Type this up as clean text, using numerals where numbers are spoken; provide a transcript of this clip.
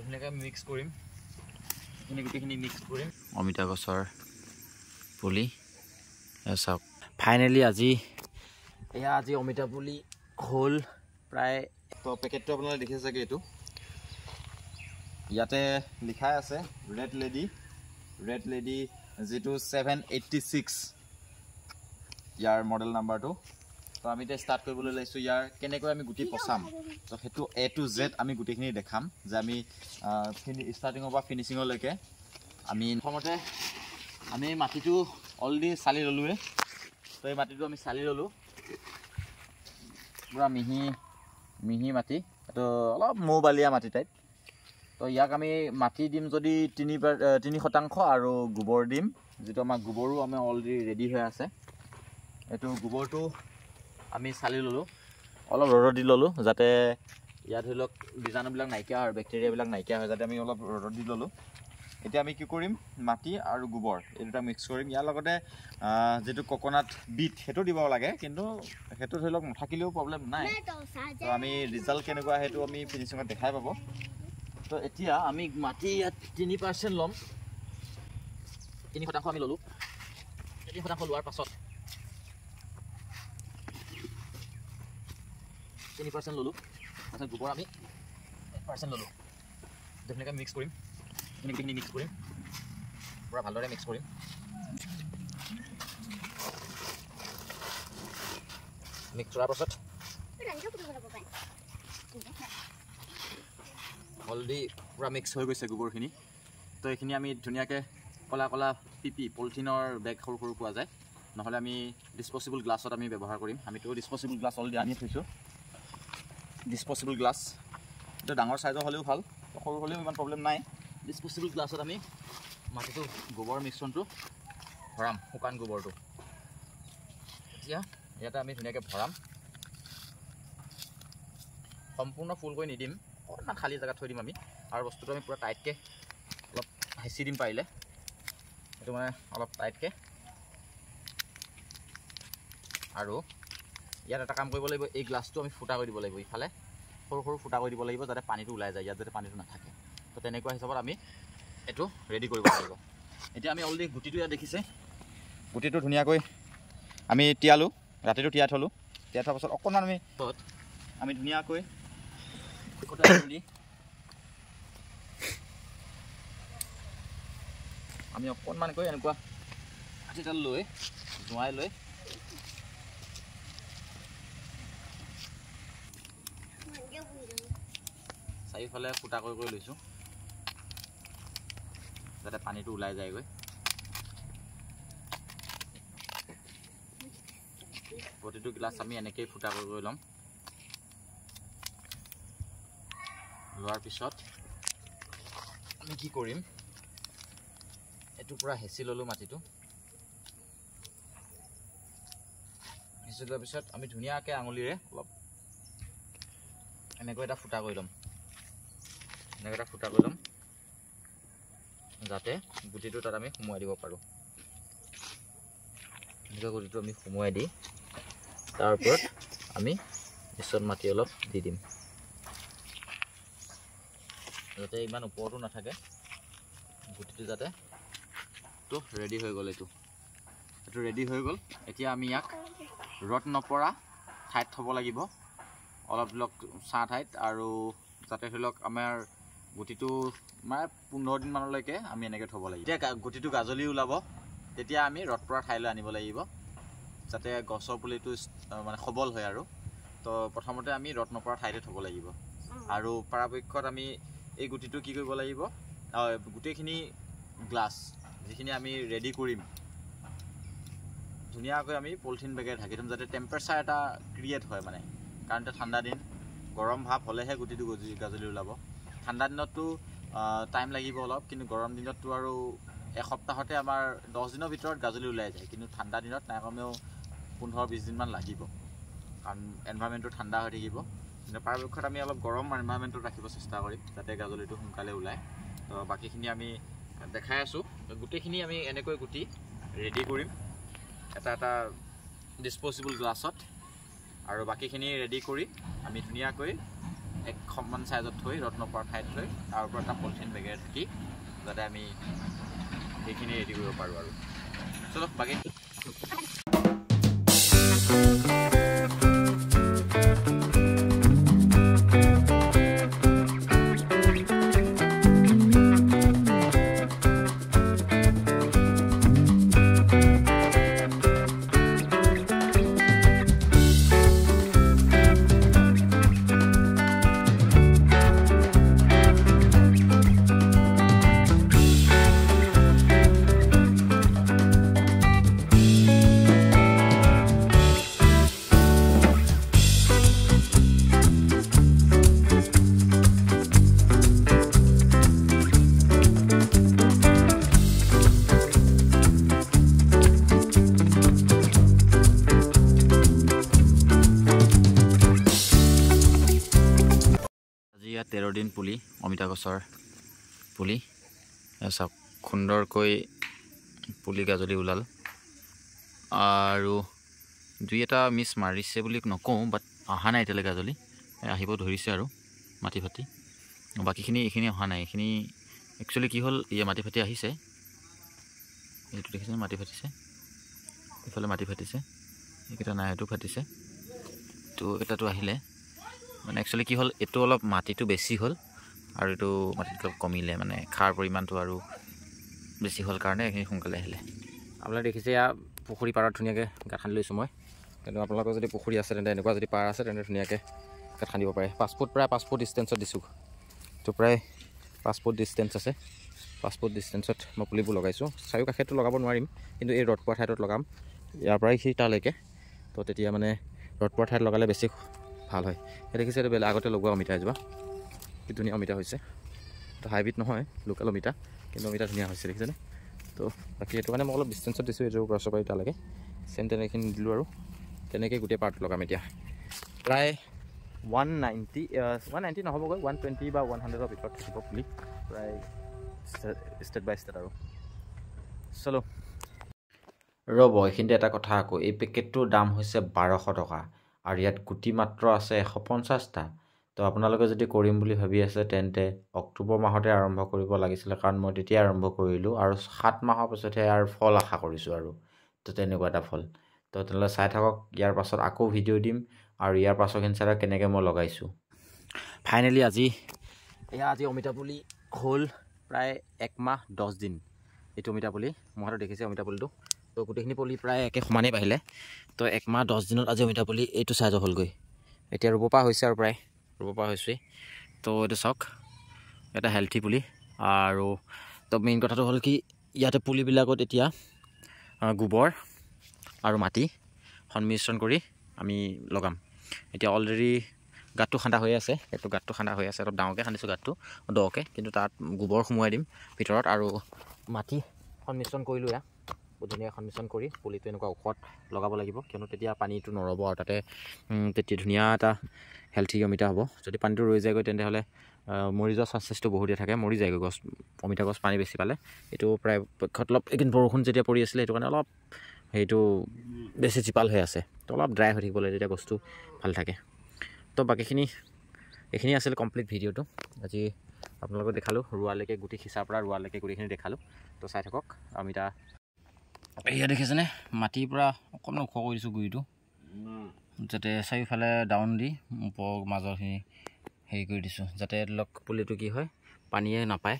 ধুনীয়াকৈ মিক্স কৰিম এইখিনি গোটেইখিনি মিক্স কৰিম অমিতা গছৰ পুলি চাওক ফাইনেলি আজি অমিতা পুলি হ'ল প্ৰায় তো পেকেটটো আপোনালোকে দেখিছে চাগে এইটো ইয়াতে লিখাই আছে ৰেড লেডি যেটো 786 ইয়াৰ মডেল নাম্বাৰটো তো আমি এতিয়া ষ্টাৰ্ট কৰিবলৈ লৈছোঁ ইয়াৰ কেনেকৈ আমি গুটি পচাম তো সেইটো A to Z আমি গুটিখিনি দেখাম যে আমি ষ্টাৰ্টিঙৰ পৰা ফিনিচিঙলৈকে আমি প্ৰথমতে আমি মাটিটো অলৰেডি চালি ল'লোৱে তো এই মাটিটো আমি চালি ল'লোঁ পুৰা মিহি মাটি এইটো অলপ মৌবালিয়া মাটি টাইপ তো ইয়াক আমি মাটি দিম যদি 3% আৰু গোবৰ দিম যেটো আমাৰ গোবৰো আমি অলৰেডি ৰেডি হৈ আছে এইটো গোবৰটো আমি চালি ল'লোঁ অলপ ৰ'দত দি ল'লোঁ যাতে ইয়াত ধৰি লওক বীজাণুবিলাক নাইকিয়া হয় বেক্টেৰিয়াবিলাক নাইকিয়া হয় যাতে আমি অলপ ৰ'দত দি ল'লোঁ এতিয়া আমি কি কৰিম মাটি আৰু গোবৰ এই দুটা মিক্স কৰিম ইয়াৰ লগতে যেটো কোকোনাট বিট হেটো দিব লাগে কিন্তু হেটো ধৰি লওক নাথাকিলেও প্ৰবলেম নাই তো আমি ৰিজাল্ট কেনেকুৱা হেটো আমি ফিনিচিঙত দেখাই পাব তো এতিয়া আমি মাটি ইয়াত 3% ল'ম 3% আমি ল'লোঁ 3% লোৱাৰ পাছত 3% ল'লোঁ তাৰপিছত গোবৰ আমি 1% ল'লোঁ ধুনীয়াকৈ মিক্স কৰিম এইখিনি মিক্স কৰিম পুৰা ভালদৰে মিক্স কৰিম মিক্স কৰাৰ পাছত অলৰেডি পুৰা মিক্স হৈ গৈছে গোবৰখিনি তো এইখিনি আমি ধুনীয়াকৈ কলা পিপি পলিথিনৰ বেগ সৰু পোৱা যায় নহ'লে আমি ডিছপ'চিবল গ্লাছত আমি ব্যৱহাৰ কৰিম আমিতো ডিছপ'চিবল গ্লাছ অলৰেডি আনি থৈছোঁ ডিছপ'চিবল গ্লাছ এইটো ডাঙৰ চাইজৰ হ'লেও ভাল সৰু হ'লেও ইমান প্ৰব্লেম নাই ডিছপ'চিবল গ্লাছত আমি মাটিটো গোবৰ মিশ্ৰণটো ভৰাম শুকান গোবৰটো এতিয়া ইয়াতে আমি ধুনীয়াকৈ ভৰাম সম্পূৰ্ণ ফুল কৰি নিদিম অকণমান খালী জেগাত থৈ দিম আমি আৰু বস্তুটো আমি পুৰা টাইটকৈ অলপ হেঁচি দিম পাৰিলে এইটো মানে অলপ টাইটকৈ আৰু ইয়াত এটা কাম কৰিব লাগিব এই গ্লাছটো আমি ফুটা কৰি দিব লাগিব ইফালে সৰু ফুটা কৰি দিব লাগিব যাতে পানীটো ওলাই যায় ইয়াত যাতে পানীটো নাথাকে তো তেনেকুৱা হিচাপত আমি এইটো ৰেডি কৰিব লাগিব এতিয়া আমি অলৰেডি গুটিটো ইয়াত দেখিছে গুটিটো ধুনীয়াকৈ আমি তিয়ালোঁ ৰাতিটো তিয়াই থ'লোঁ তিয়াই থোৱাৰ পাছত অকণমান আমি ধুনীয়াকৈ আমি অকণমানকৈ এনেকুৱা কাঠিডাল লৈ জোঁৱাই লৈ চাৰিওফালে ফুটা কৰি লৈছোঁ যাতে পানীটো ওলাই যায়গৈ প্ৰতিটো গ্লাছ আমি এনেকৈয়ে ফুটা কৰি ল'ম লোৱাৰ পিছত আমি কি কৰিম এইটো পুৰা হেঁচি ল'লোঁ মাটিটো হেঁচি লোৱাৰ পিছত আমি ধুনীয়াকৈ আঙুলিৰে অলপ এনেকৈ এটা ফুটা কৰি ল'ম যাতে গুটিটো তাত আমি সোমোৱাই দিব পাৰোঁ এনেকৈ গুটিটো আমি সোমোৱাই দি তাৰ ওপৰত আমি মিশ্ৰণ মাটি অলপ দি দিম যাতে ইমান ওপৰতো নাথাকে গুটিটো যাতে তো ৰেডি হৈ গ'ল এইটো ৰেডি হৈ গ'ল এতিয়া আমি ইয়াক ৰ'দ নপৰা ঠাইত থ'ব লাগিব অলপ ছাঁ ঠাইত আৰু যাতে ধৰি লওক আমাৰ গুটিটো মানে 15 দিনমানলৈকে আমি এনেকৈ থ'ব লাগিব এতিয়া গুটিটো গাজলি ওলাব তেতিয়া আমি ৰ'দ পৰা ঠাইলৈ আনিব লাগিব যাতে গছৰ পুলিটো মানে সবল হয় আৰু তো প্ৰথমতে আমি ৰ'দ নপৰা ঠাইতে থ'ব লাগিব আৰু পৰাপক্ষত আমি এই গুটিটো কি কৰিব লাগিব গোটেইখিনি গ্লাছ যিখিনি আমি ৰেডি কৰিম ধুনীয়াকৈ আমি পলিথিন বেগেৰে ঢাকি থ'ম যাতে টেম্পাৰেচাৰ এটা ক্ৰিয়েট হয় মানে কাৰণ এতিয়া ঠাণ্ডা দিন গৰম ভাৱ হ'লেহে গুটিটো গাজলি ওলাব ঠাণ্ডা দিনততো টাইম লাগিব অলপ কিন্তু গৰম দিনততো আৰু এসপ্তাহতে আমাৰ 10 দিনৰ ভিতৰত গাজলি ওলাই যায় কিন্তু ঠাণ্ডা দিনত নাই কমেও 15-20 দিনমান লাগিব কাৰণ এনভাইৰনমেণ্টটো ঠাণ্ডা হৈ থাকিব কিন্তু পৰাপক্ষত আমি অলপ গৰম এনভাইৰনমেণ্টত ৰাখিব চেষ্টা কৰিম যাতে গাজলিটো সোনকালে ওলায় তো বাকীখিনি আমি দেখাই আছোঁ গোটেইখিনি আমি এনেকৈ গুটি ৰেডি কৰিম এটা ডিছপ'চিবল গ্লাছত আৰু বাকীখিনি ৰেডি কৰি আমি ধুনীয়াকৈ এক সমান সাইজত থৈ ৰ'দ নপৰা ঠাইত থৈ তাৰ ওপৰত এটা পলিথিন বেগেৰে ঢাকি যাতে আমি সেইখিনি ৰেডি কৰিব পাৰোঁ আৰু চলক বাকী ইয়াত 13 দিন পুলি অমিতা গছৰ পুলি চাওক সুন্দৰকৈ পুলি গাজলি ওলাল আৰু দুই এটা মিছ মাৰিছে বুলি নকওঁ বাট অহা নাই এতিয়ালৈ গাজলি আহিব ধৰিছে আৰু মাটি ফাটি বাকীখিনি এইখিনি অহা নাই এইখিনি একচুৱেলি কি হ'ল ইয়ে মাটি ফাটি আহিছে এইটো দেখিছে মাটি ফাটিছে এইফালে মাটি ফাটিছে এইকেইটা নাই এইটো ফাটিছে তো এটাটো আহিলে মানে একচুৱেলি কি হ'ল এইটো অলপ মাটিটো বেছি হ'ল আৰু এইটো মাটিটো অলপ কমিলে মানে খাৰ পৰিমাণটো আৰু বেছি হ'ল কাৰণে এইখিনি সোনকালে আহিলে আপোনালোকে দেখিছে এয়া পুখুৰী পাৰত ধুনীয়াকৈ গাঁত খান্দি লৈছোঁ মই কিন্তু আপোনালোকৰ যদি পুখুৰী আছে তেন্তে এনেকুৱা যদি পাৰ আছে তেন্তে ধুনীয়াকৈ গাঁত খান্দিব পাৰে 5 ফুট প্ৰায় 5 ফুট ডিষ্টেঞ্চত দিছোঁ তো প্ৰায় 5 ফুট ডিষ্টেঞ্চ আছে 5 ফুট ডিষ্টেঞ্চত মই পুলিবোৰ লগাইছোঁ চাৰিওকাষেতো লগাব নোৱাৰিম কিন্তু এই ৰ'দ পোৱা ঠাইত লগাম ইয়াৰ পৰাই সি তালৈকে তো তেতিয়া মানে ৰ'দ পোৱা ঠাইত লগালে বেছি ভাল হয় এই দেখিছে এইটো বেলেগ আগতে লগোৱা অমিতা এজোপা কি ধুনীয়া অমিতা হৈছে তো হাইব্ৰিড নহয় লোকেল অমিতা কিন্তু অমিতা ধুনীয়া হৈছে দেখিছেনে তো বাকী এইটো কাৰণে মই অলপ ডিষ্টেঞ্চত দিছোঁ এইযোৰ গছৰ পৰা তালৈকে চেম তেনেখিনি দিলোঁ আৰু তেনেকৈ গোটেই পাৰ্ট লগাম এতিয়া প্ৰায় 190 নহ'বগৈ 120 বা 100ৰ ভিতৰত থাকিব পুলি প্ৰায় ষ্টেপ বাই ষ্টেপ আৰু চলো ৰ'ব এইখিনিতে এটা কথা আকৌ এই পেকেটটোৰ দাম হৈছে 1200 টকা আৰু ইয়াত গুটি মাত্ৰ আছে 150টা তো আপোনালোকে যদি কৰিম বুলি ভাবি আছে তেন্তে অক্টোবৰ মাহতে আৰম্ভ কৰিব লাগিছিলে কাৰণ মই তেতিয়া আৰম্ভ কৰিলোঁ আৰু 7 মাহৰ পিছতহে ইয়াৰ ফল আশা কৰিছোঁ আৰু তো তেনেকুৱা এটা ফল তো তেনেহ'লে চাই থাকক ইয়াৰ পাছত আকৌ ভিডিঅ' দিম আৰু ইয়াৰ পাছৰখিনি চাই কেনেকৈ মই লগাইছোঁ ফাইনেলি আজি অমিতা পুলি হ'ল প্ৰায় 1 মাহ 10 দিন এইটো অমিতা পুলি মই হাতত দেখিছে অমিতা পুলিটো তো গোটেইখিনি পুলি প্ৰায় একে সমানেই বাঢ়িলে তো 1 মাহ 10 দিনত আজি অমিতা পুলি এইটো চাইজৰ হ'লগৈ এতিয়া ৰুব পৰা হৈছে আৰু প্ৰায় ৰুব পৰা হৈছেই তো এইটো চাওক এটা হেল্থি পুলি আৰু তো মেইন কথাটো হ'ল কি ইয়াতে পুলিবিলাকত এতিয়া গোবৰ আৰু মাটি সংমিশ্ৰণ কৰি আমি লগাম এতিয়া অলৰেডি গাঁতটো খান্দা হৈ আছে এইটো গাঁতটো খান্দা হৈ আছে অলপ ডাঙৰকৈ খান্দিছোঁ গাঁতটো দকৈ কিন্তু তাত গোবৰ সোমোৱাই দিম ভিতৰত আৰু মাটি সংমিশ্ৰণ কৰিলোঁ ইয়াত ধুনীয়া সংমিশ্ৰণ কৰি পুলিটো এনেকুৱা ওখত লগাব লাগিব কিয়নো তেতিয়া পানীটো নৰ'ব আৰু তাতে তেতিয়া ধুনীয়া এটা হেল্থি অমিতা হ'ব যদি পানীটো ৰৈ যায়গৈ তেন্তেহ'লে মৰি যোৱা চান্সেছটো বহুতেই থাকে মৰি যায়গৈ গছ অমিতা গছ পানী বেছি পালে এইটো প্ৰায় পক্ষত অলপ এইখিনি বৰষুণ যেতিয়া পৰি আছিলে সেইটো কাৰণে অলপ সেইটো বেছি জীপাল হৈ আছে তো অলপ ড্ৰাই হৈ থাকিব লাগে তেতিয়া গছটো ভাল থাকে তো বাকীখিনি এইখিনি আছিল কমপ্লিট ভিডিঅ'টো আজি আপোনালোকক দেখালোঁ ৰোৱালৈকে গুটি সিঁচাৰ পৰা ৰোৱালৈকে গোটেইখিনি দেখালোঁ তো চাই থাকক অমিতা এয়া দেখিছেনে মাটিৰ পৰা অকণমান ওখ কৰি দিছোঁ গুৰিটো যাতে চাৰিওফালে ডাউন দি ওপৰৰ মাজৰখিনি হেৰি কৰি দিছোঁ যাতে ধৰি লওক পুলিটো কি হয় পানীয়ে নাপায়